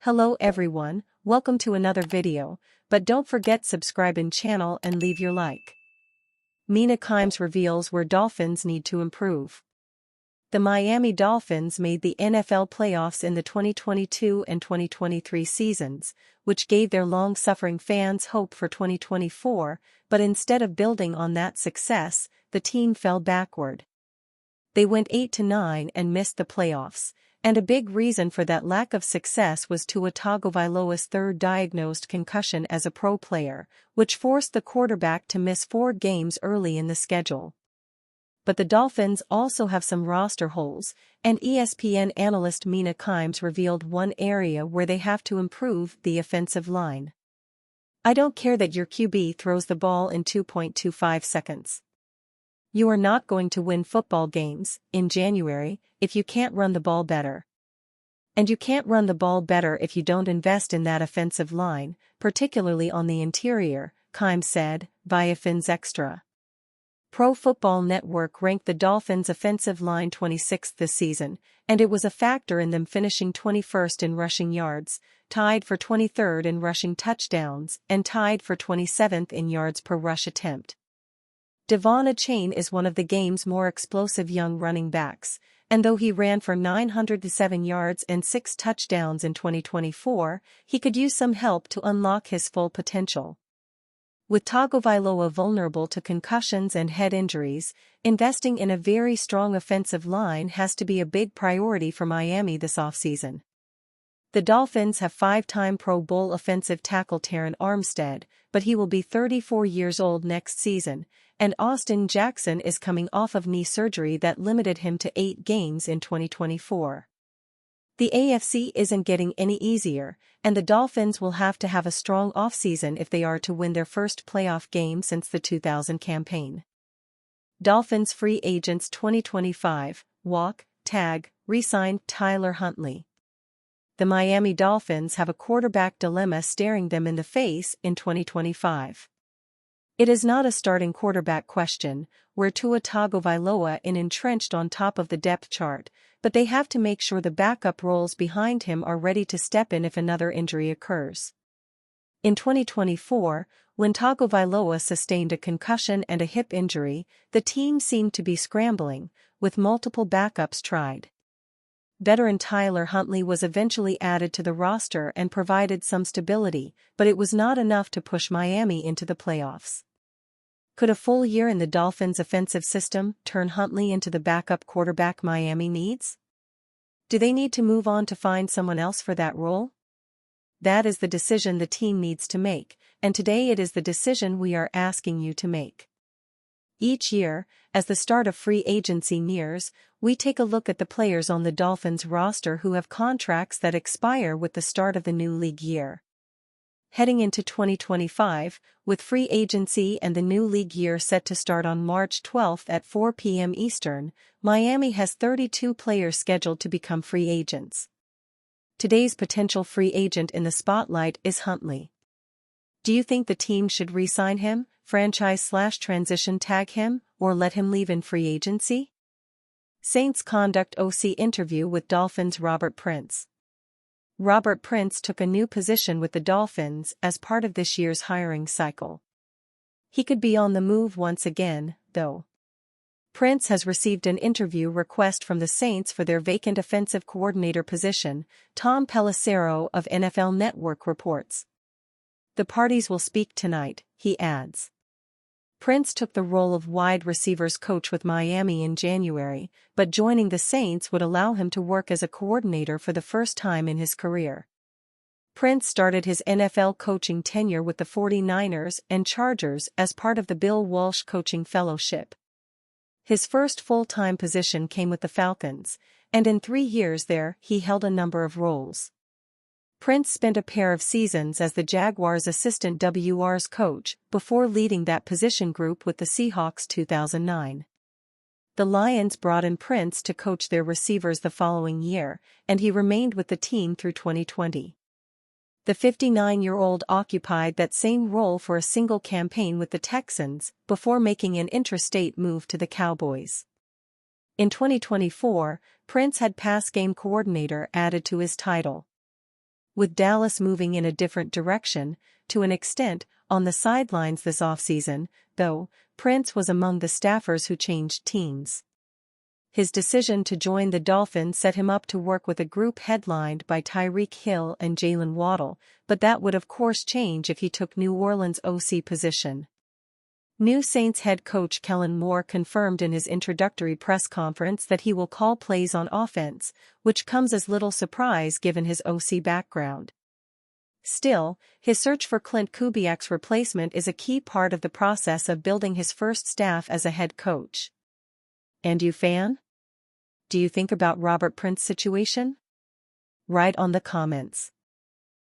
Hello everyone, welcome to another video, but don't forget subscribing channel and leave your like. Mina Kimes reveals where Dolphins need to improve. The Miami Dolphins made the NFL playoffs in the 2022 and 2023 seasons, which gave their long-suffering fans hope for 2024, but instead of building on that success, the team fell backward. They went 8-9 and missed the playoffs. And a big reason for that lack of success was Tua Tagovailoa's third diagnosed concussion as a pro player, which forced the quarterback to miss 4 games early in the schedule. But the Dolphins also have some roster holes, and ESPN analyst Mina Kimes revealed one area where they have to improve: the offensive line. I don't care that your QB throws the ball in 2.25 seconds. You are not going to win football games in January if you can't run the ball better. And you can't run the ball better if you don't invest in that offensive line, particularly on the interior, Kimes said, via Fins Extra. Pro Football Network ranked the Dolphins' offensive line 26th this season, and it was a factor in them finishing 21st in rushing yards, tied for 23rd in rushing touchdowns, and tied for 27th in yards per rush attempt. Devon Achane is one of the game's more explosive young running backs, and though he ran for 907 yards and 6 touchdowns in 2024, he could use some help to unlock his full potential. With Tagovailoa vulnerable to concussions and head injuries, investing in a very strong offensive line has to be a big priority for Miami this offseason. The Dolphins have 5-time Pro Bowl offensive tackle Terron Armstead, but he will be 34 years old next season, and Austin Jackson is coming off of knee surgery that limited him to 8 games in 2024. The AFC isn't getting any easier, and the Dolphins will have to have a strong offseason if they are to win their first playoff game since the 2000 campaign. Dolphins free agents 2025, walk, tag, re-sign Tyler Huntley. The Miami Dolphins have a quarterback dilemma staring them in the face in 2025. It is not a starting quarterback question, where Tua Tagovailoa is entrenched on top of the depth chart, but they have to make sure the backup roles behind him are ready to step in if another injury occurs. In 2024, when Tagovailoa sustained a concussion and a hip injury, the team seemed to be scrambling, with multiple backups tried. Veteran Tyler Huntley was eventually added to the roster and provided some stability, but it was not enough to push Miami into the playoffs. Could a full year in the Dolphins' offensive system turn Huntley into the backup quarterback Miami needs? Do they need to move on to find someone else for that role? That is the decision the team needs to make, and today it is the decision we are asking you to make. Each year, as the start of free agency nears, we take a look at the players on the Dolphins roster who have contracts that expire with the start of the new league year. Heading into 2025, with free agency and the new league year set to start on March 12 at 4 p.m. Eastern, Miami has 32 players scheduled to become free agents. Today's potential free agent in the spotlight is Huntley. Do you think the team should re-sign him, franchise/transition tag him, or let him leave in free agency? Saints conduct OC interview with Dolphins Robert Prince. Robert Prince took a new position with the Dolphins as part of this year's hiring cycle. He could be on the move once again, though. Prince has received an interview request from the Saints for their vacant offensive coordinator position, Tom Pelissero of NFL Network reports. The parties will speak tonight, he adds. Prince took the role of wide receivers coach with Miami in January, but joining the Saints would allow him to work as a coordinator for the first time in his career. Prince started his NFL coaching tenure with the 49ers and Chargers as part of the Bill Walsh Coaching Fellowship. His first full-time position came with the Falcons, and in 3 years there he held a number of roles. Prince spent a pair of seasons as the Jaguars' assistant WR's coach before leading that position group with the Seahawks 2009. The Lions brought in Prince to coach their receivers the following year, and he remained with the team through 2020. The 59-year-old occupied that same role for a single campaign with the Texans before making an interstate move to the Cowboys. In 2024, Prince had pass game coordinator added to his title. with Dallas moving in a different direction, to an extent, on the sidelines this offseason, though, Prince was among the staffers who changed teams. His decision to join the Dolphins set him up to work with a group headlined by Tyreek Hill and Jalen Waddle, but that would of course change if he took New Orleans' OC position. New Saints head coach Kellen Moore confirmed in his introductory press conference that he will call plays on offense, which comes as little surprise given his OC background. Still, his search for Clint Kubiak's replacement is a key part of the process of building his first staff as a head coach. And you fan? Do you think about Robert Prince's situation? Write on the comments.